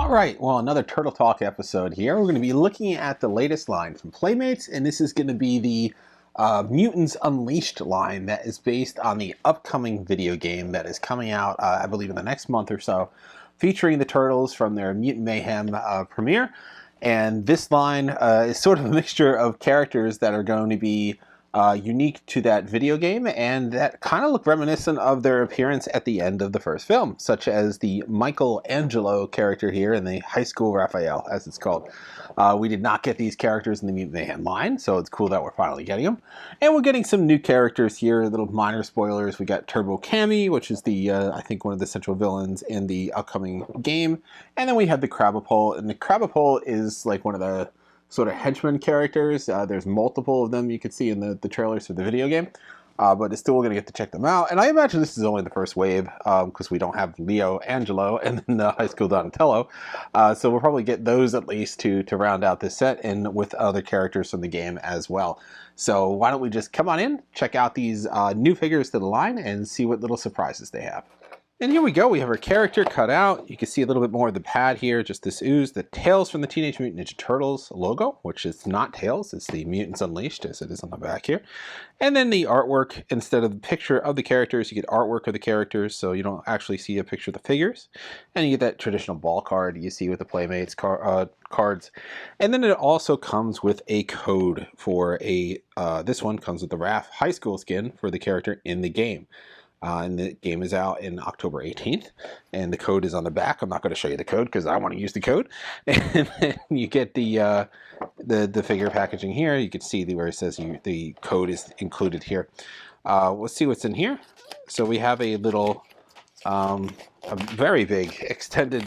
All right, well, another Turtle Talk episode here. We're going to be looking at the latest line from Playmates, and this is going to be the Mutants Unleashed line that is based on the upcoming video game that is coming out, I believe, in the next month or so, featuring the Turtles from their Mutant Mayhem premiere. And this line is sort of a mixture of characters that are going to be unique to that video game and that kind of look reminiscent of their appearance at the end of the first film, such as the Angelo character here in the High School Raphael, as it's called. We did not get these characters in the Mutant Mayhem line, so it's cool that we're finally getting them. And we're getting some new characters here, little minor spoilers. We got Turbo Cammy, which is the, I think, one of the central villains in the upcoming game. And then we have the Crabapult, and the Crabapult is like one of the sort of henchman characters. There's multiple of them you can see in the trailers for the video game, but it's still going to get to check them out. And I imagine this is only the first wave because we don't have Angelo and then the High School Donatello. So we'll probably get those at least to round out this set and with other characters from the game as well. So why don't we just come on in, check out these new figures to the line and see what little surprises they have. And here we go, we have our character cut out. You can see a little bit more of the pad here, just this ooze. The Tails from the Teenage Mutant Ninja Turtles logo, which is not Tails, it's the Mutants Unleashed, as it is on the back here. And then the artwork, instead of the picture of the characters, you get artwork of the characters, so you don't actually see a picture of the figures. And you get that traditional ball card you see with the Playmates cards. And then it also comes with a code for this one comes with the Raph high school skin for the character in the game. And the game is out in October 18th, and the code is on the back. I'm not going to show you the code because I want to use the code. And then you get the figure packaging here. You can see where it says the code is included here. Let's see what's in here. So we have a little, a very big extended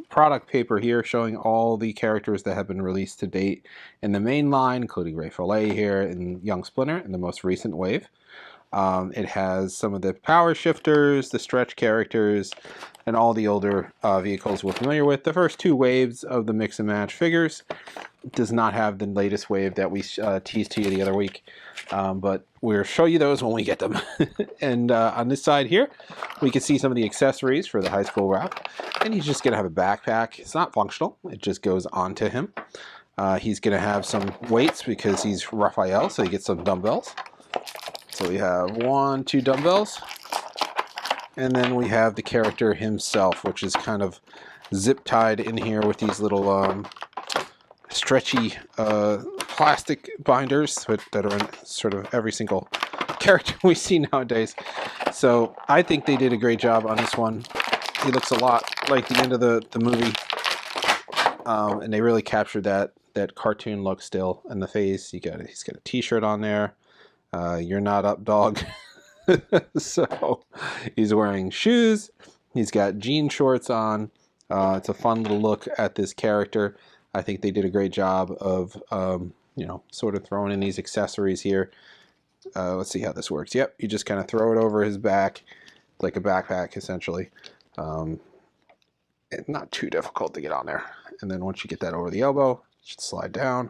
product paper here showing all the characters that have been released to date in the main line, including Ray Follet here and Young Splinter in the most recent wave. It has some of the power shifters, the stretch characters, and all the older vehicles we're familiar with. The first two waves of the mix and match figures does not have the latest wave that we teased to you the other week, but we'll show you those when we get them. And on this side here, we can see some of the accessories for the high school Raph, and he's just going to have a backpack. It's not functional. It just goes onto him. He's going to have some weights because he's Raphael, so he gets some dumbbells. So we have 1, 2 dumbbells, and then we have the character himself, which is kind of zip tied in here with these little stretchy plastic binders that are in sort of every single character we see nowadays. So I think they did a great job on this one. He looks a lot like the end of the movie, and they really captured that cartoon look still in the face. He's got a t-shirt on there. You're not up, dog. So he's wearing shoes. He's got jean shorts on. It's a fun little look at this character. I think they did a great job of, sort of throwing in these accessories here. Let's see how this works. Yep, you just kind of throw it over his back, like a backpack, essentially. It's not too difficult to get on there. And then once you get that over the elbow, it should slide down.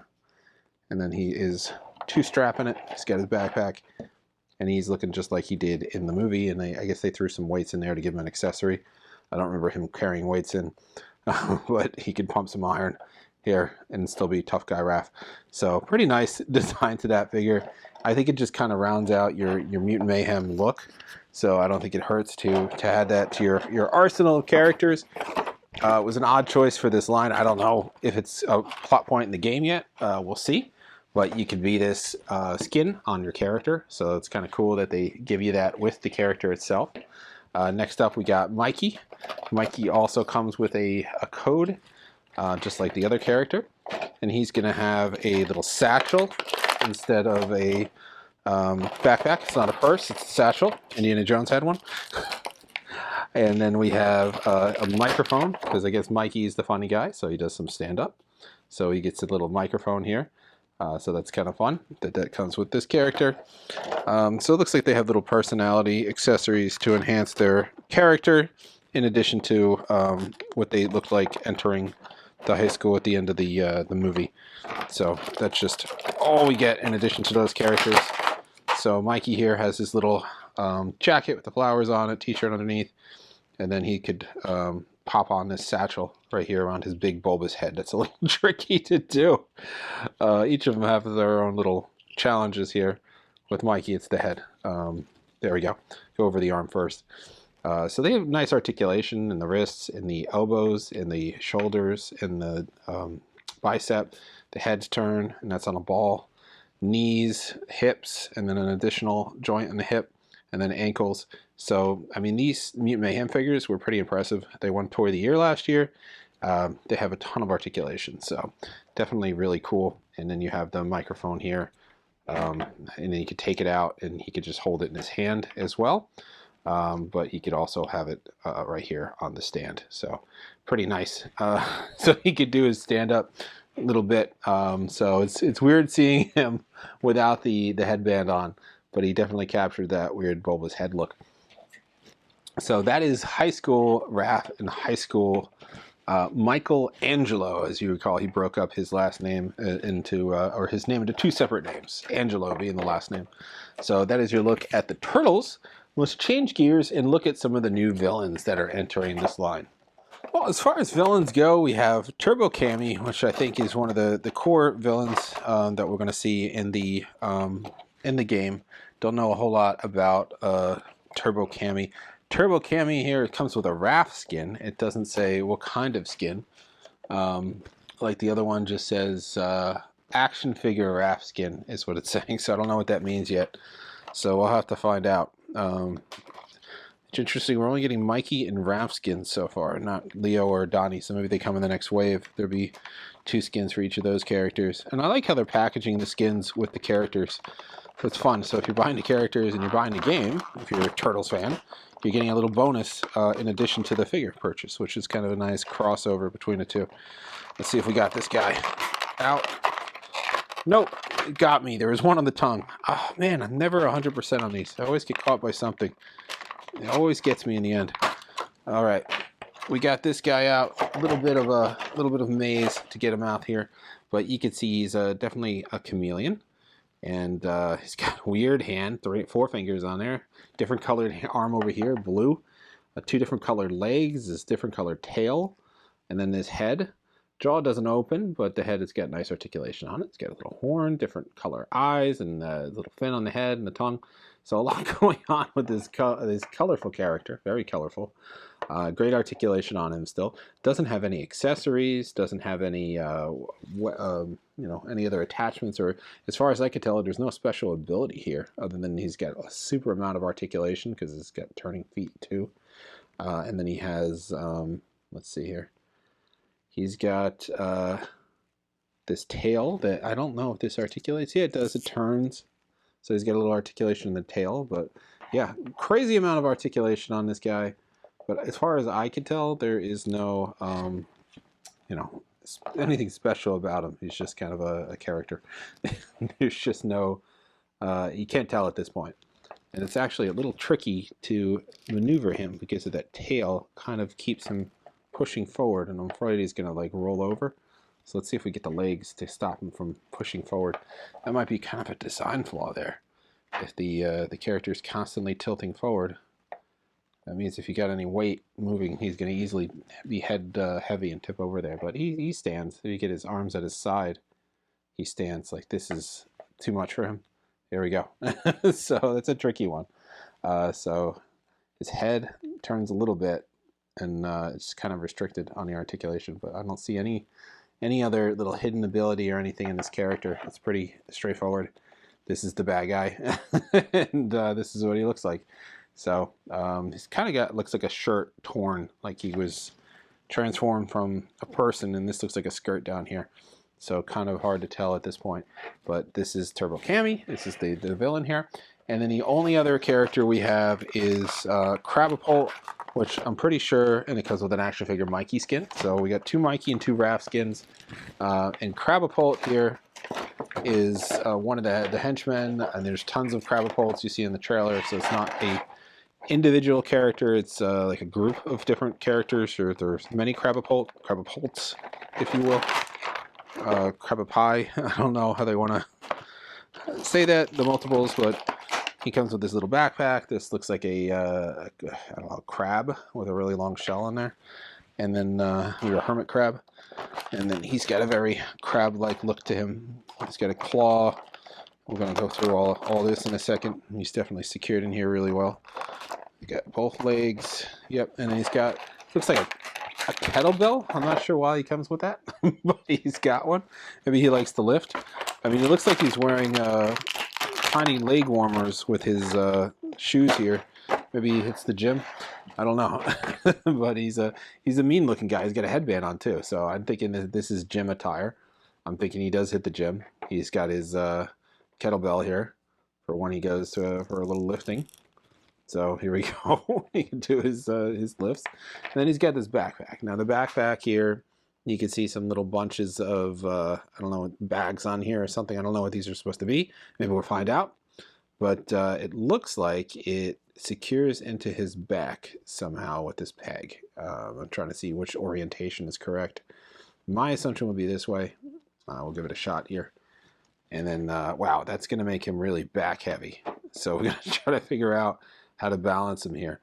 And then he is two-strapping it. He's got his backpack, and he's looking just like he did in the movie. And I guess they threw some weights in there to give him an accessory. I don't remember him carrying weights in, but he could pump some iron here and still be tough guy Raph. So pretty nice design to that figure. I think it just kind of rounds out your Mutant Mayhem look. So I don't think it hurts to add that to your arsenal of characters. It was an odd choice for this line. I don't know if it's a plot point in the game yet. We'll see. But you can be this skin on your character, so it's kind of cool that they give you that with the character itself. Next up, we got Mikey. Mikey also comes with a code, just like the other character. And he's going to have a little satchel instead of a backpack. It's not a purse, it's a satchel. Indiana Jones had one. And then we have a microphone, because I guess Mikey's the funny guy, so he does some stand-up. So he gets a little microphone here. So that's kind of fun that comes with this character. So it looks like they have little personality accessories to enhance their character, in addition to what they look like entering the high school at the end of the movie. So that's just all we get in addition to those characters. So Mikey here has his little jacket with the flowers on it, t-shirt underneath, and then he could pop on this satchel right here around his big bulbous head. That's a little tricky to do. Each of them have their own little challenges here. With Mikey, it's the head. There we go. Go over the arm first. So they have nice articulation in the wrists, in the elbows, in the shoulders, in the bicep. The head's turn, and that's on a ball. Knees, hips, and then an additional joint in the hip, and then ankles. So, I mean, these Mutant Mayhem figures were pretty impressive. They won Toy of the Year last year. They have a ton of articulation, so definitely really cool. And then you have the microphone here, and then you could take it out, and he could just hold it in his hand as well. But he could also have it right here on the stand, so pretty nice. So he could do his stand-up a little bit. So it's weird seeing him without the headband on, but he definitely captured that weird bulbous head look. So that is high school Raph and high school Michael Angelo. As you recall, he broke up his last name into, or his name into two separate names, Angelo being the last name. So that is your look at the Turtles. Let's change gears and look at some of the new villains that are entering this line. Well, as far as villains go, we have Turbo Cammy, which I think is one of the core villains that we're going to see in the game. Don't know a whole lot about Turbo Cammy. Turbo Cammy here, it comes with a Raph skin. It doesn't say what kind of skin. Like the other one just says action figure Raph skin is what it's saying. So I don't know what that means yet. So we'll have to find out. It's interesting, we're only getting Mikey and Raph skins so far, not Leo or Donnie, so maybe they come in the next wave. There'll be 2 skins for each of those characters. And I like how they're packaging the skins with the characters. So it's fun. So if you're buying the characters and you're buying the game, if you're a Turtles fan, you're getting a little bonus in addition to the figure purchase, which is kind of a nice crossover between the two. Let's see if we got this guy out. Nope, it got me. There was one on the tongue. Oh man, I'm never 100% on these. I always get caught by something. It always gets me in the end. All right, we got this guy out. A little bit of maze to get him out here, but you can see he's definitely a chameleon, and he's got a weird hand, 4 fingers on there, different colored arm over here, blue, 2 different colored legs, this different colored tail, and then this head. Jaw doesn't open, but the head has got nice articulation on it. It's got a little horn, different color eyes, and a little fin on the head and the tongue. So a lot going on with this colorful character, very colorful. Great articulation on him still. Doesn't have any accessories, doesn't have any, any other attachments, or as far as I can tell, there's no special ability here other than he's got a super amount of articulation because he's got turning feet too. And then he has, let's see here. He's got this tail that I don't know if this articulates. Yeah, it does. It turns. So he's got a little articulation in the tail. But yeah, crazy amount of articulation on this guy. But as far as I can tell, there is no, anything special about him. He's just kind of a character. There's just no, you can't tell at this point. And it's actually a little tricky to maneuver him because of that tail kind of keeps him pushing forward, and I'm afraid he's gonna like roll over. So let's see if we get the legs to stop him from pushing forward. That might be kind of a design flaw there. If the character is constantly tilting forward, that means if you got any weight moving, he's gonna easily be head heavy and tip over there. But he stands. If you get his arms at his side, he stands. Like this is too much for him. There we go. So that's a tricky one. So his head turns a little bit, and it's kind of restricted on the articulation, but I don't see any other little hidden ability or anything in this character. It's pretty straightforward. This is the bad guy, and this is what he looks like. So he's kind of looks like a shirt torn, like he was transformed from a person, and this looks like a skirt down here. So kind of hard to tell at this point. But this is Turbo Cammy. This is the villain here. And then the only other character we have is Crabapult, which I'm pretty sure, and it comes with an action figure Mikey skin. So we got 2 Mikey and 2 Raph skins. And Crabapult here is one of the henchmen, and there's tons of Crabapults you see in the trailer. So it's not a individual character, it's like a group of different characters, or there's many Crabapults, if you will. Crabapai, I don't know how they want to say that, the multiples, but he comes with this little backpack. This looks like a I don't know, crab with a really long shell on there. and then your hermit crab. And then he's got a very crab-like look to him. He's got a claw. We're going to go through all this in a second. He's definitely secured in here really well. You got both legs. Yep, and then he's got, looks like a kettlebell. I'm not sure why he comes with that, but he's got one. Maybe he likes to lift. I mean, it looks like he's wearing tiny leg warmers with his shoes here. Maybe he hits the gym. I don't know. But he's a mean-looking guy. He's got a headband on, too. So I'm thinking that this is gym attire. I'm thinking he does hit the gym. He's got his kettlebell here for when he goes for a little lifting. So here we go. He can do his lifts. And then he's got this backpack. Now the backpack here, you can see some little bunches of, I don't know, bags on here or something. I don't know what these are supposed to be. Maybe we'll find out. But it looks like it secures into his back somehow with this peg. I'm trying to see which orientation is correct. My assumption would be this way. We'll give it a shot here. And then, wow, that's going to make him really back heavy. So we're going to try to figure out how to balance him here.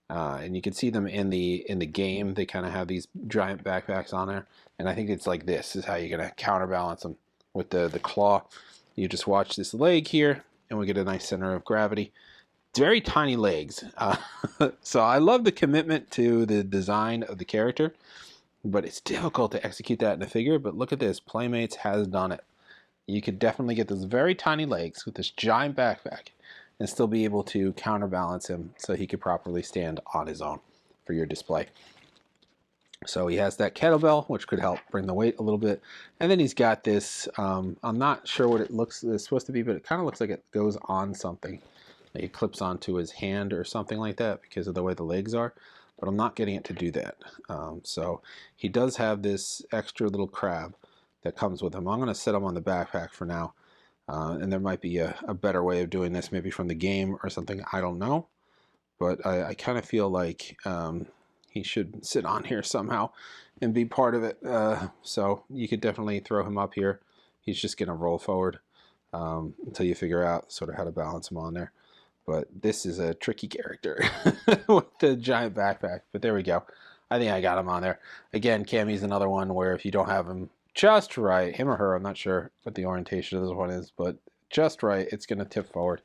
And you can see them in the game. They kind of have these giant backpacks on there. And I think it's like this is how you're going to counterbalance them with the claw. You just watch this leg here, and we get a nice center of gravity. Very tiny legs. So I love the commitment to the design of the character, but it's difficult to execute that in a figure. But look at this. Playmates has done it. You could definitely get those very tiny legs with this giant backpack and still be able to counterbalance him so he could properly stand on his own for your display. So he has that kettlebell, which could help bring the weight a little bit. And then he's got this, I'm not sure what it's supposed to be, but it kind of looks like it goes on something. Like it clips onto his hand or something like that because of the way the legs are. But I'm not getting it to do that. So he does have this extra little crab that comes with him. I'm going to set him on the backpack for now. And there might be a better way of doing this, maybe from the game or something. I don't know. But I kind of feel like he should sit on here somehow and be part of it. So you could definitely throw him up here. He's just going to roll forward until you figure out sort of how to balance him on there. But this is a tricky character with the giant backpack. But there we go. I think I got him on there. Again, Cammy's another one where if you don't have him just right, him or her, I'm not sure what the orientation of this one is, but just right, it's going to tip forward.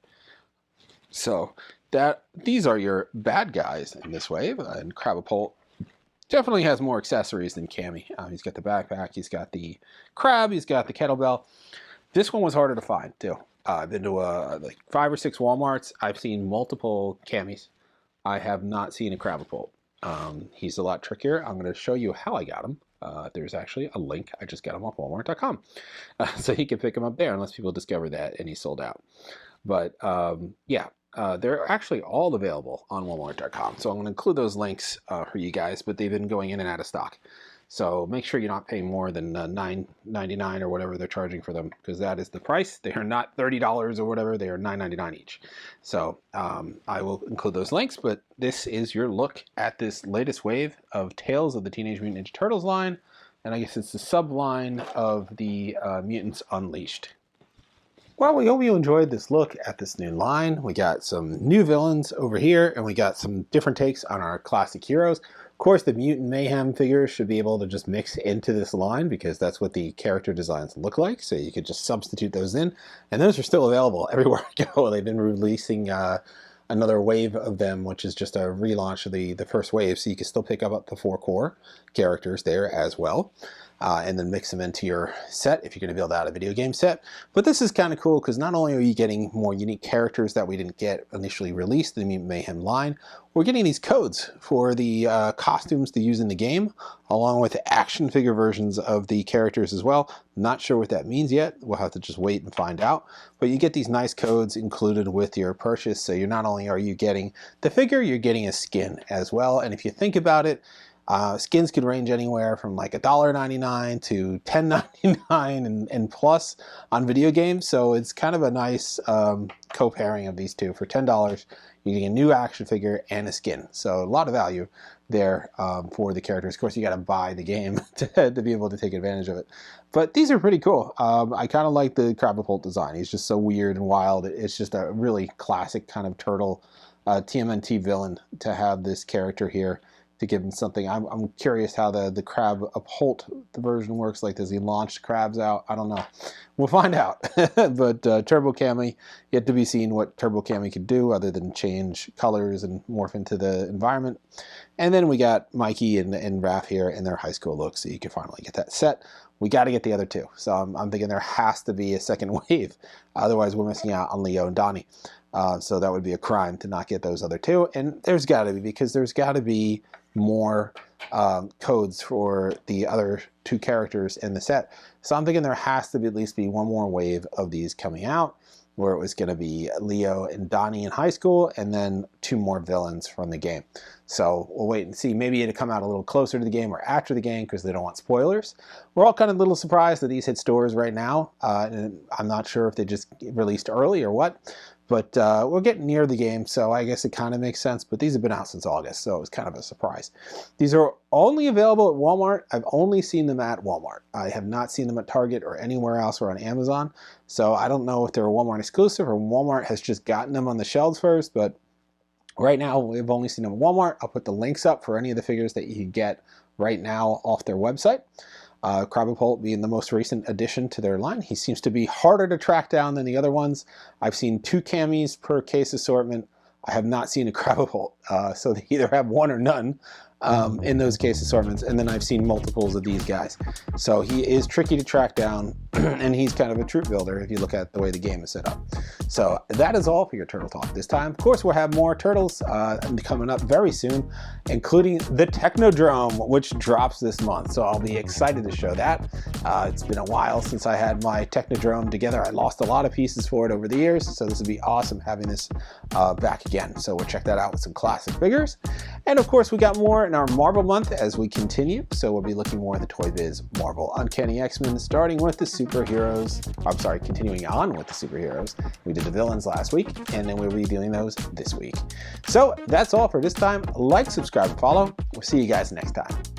So these are your bad guys in this wave. And Crabapult definitely has more accessories than Cammy. He's got the backpack, he's got the crab, he's got the kettlebell. This one was harder to find too. I've been to like 5 or 6 Walmarts. I've seen multiple Cammys. I have not seen a Crabapult. He's a lot trickier. I'm going to show you how I got him. There's actually a link. I just got him off Walmart.com. So you can pick him up there unless people discover that and he's sold out. But yeah, they're actually all available on Walmart.com. So I'm going to include those links for you guys, but they've been going in and out of stock. So make sure you're not paying more than $9.99 or whatever they're charging for them, because that is the price. They are not $30 or whatever. They are $9.99 each. So I will include those links, but this is your look at this latest wave of Tales of the Teenage Mutant Ninja Turtles line, and I guess it's the sub-line of the Mutants Unleashed. Well, we hope you enjoyed this look at this new line. We got some new villains over here, and we got some different takes on our classic heroes. Of course, the Mutant Mayhem figures should be able to just mix into this line because that's what the character designs look like. So you could just substitute those in. And those are still available everywhere I go. They've been releasing another wave of them, which is just a relaunch of the first wave. So you can still pick up the 4 core characters there as well. And then mix them into your set if you're going to build out a video game set. But this is kind of cool because not only are you getting more unique characters that we didn't get initially released in the Mutant Mayhem line, we're getting these codes for the costumes to use in the game, along with action figure versions of the characters as well. Not sure what that means yet. We'll have to just wait and find out. But you get these nice codes included with your purchase. So you're not only are you getting the figure, you're getting a skin as well. And if you think about it, skins could range anywhere from like $1.99 to $10.99 and plus on video games. So it's kind of a nice co-pairing of these two. For $10, you're getting a new action figure and a skin. So a lot of value there for the characters. Of course, you got to buy the game to be able to take advantage of it. But these are pretty cool. I kind of like the Crabapult design. He's just so weird and wild. It's just a really classic kind of turtle TMNT villain to have this character here. to give him something. I'm curious how the Crabapult version works. Like, does he launch crabs out? I don't know. We'll find out. But Turbo Cammy, yet to be seen what Turbo Cammy could do other than change colors and morph into the environment. And then we got Mikey and Raph here in their high school look, so you can finally get that set. We got to get the other two. So I'm thinking there has to be a second wave. Otherwise, we're missing out on Leo and Donnie. So that would be a crime to not get those other two. And there's got to be, because there's got to be more codes for the other two characters in the set. So I'm thinking there has to be at least be one more wave of these coming out, where it was going to be Leo and Donnie in high school, and then 2 more villains from the game. So we'll wait and see. Maybe it'll come out a little closer to the game or after the game, because they don't want spoilers. We're all kind of a little surprised that these hit stores right now. And I'm not sure if they just released early or what. But we're getting near the game, so I guess it kind of makes sense. But these have been out since August, so it was kind of a surprise. These are only available at Walmart. I've only seen them at Walmart. I have not seen them at Target or anywhere else or on Amazon. So I don't know if they're a Walmart exclusive or Walmart has just gotten them on the shelves first. But right now, we've only seen them at Walmart. I'll put the links up for any of the figures that you can get right now off their website. Crabapult being the most recent addition to their line. He seems to be harder to track down than the other ones. I've seen 2 Cammies per case assortment. I have not seen a Crabapult, so they either have one or none in those case assortments, and then I've seen multiples of these guys. So he is tricky to track down, and he's kind of a troop builder if you look at the way the game is set up. So that is all for your Turtle Talk this time. Of course, we'll have more Turtles coming up very soon, including the Technodrome, which drops this month. So I'll be excited to show that. It's been a while since I had my Technodrome together. I lost a lot of pieces for it over the years, so this would be awesome having this back again. So we'll check that out with some classic figures. And of course, we got more in our Marvel month as we continue. So we'll be looking more at the Toy Biz Marvel Uncanny X-Men, starting with the superheroes. I'm sorry, continuing on with the superheroes. We did the villains last week, and then we'll be doing those this week. So that's all for this time. Like, subscribe, and follow. We'll see you guys next time.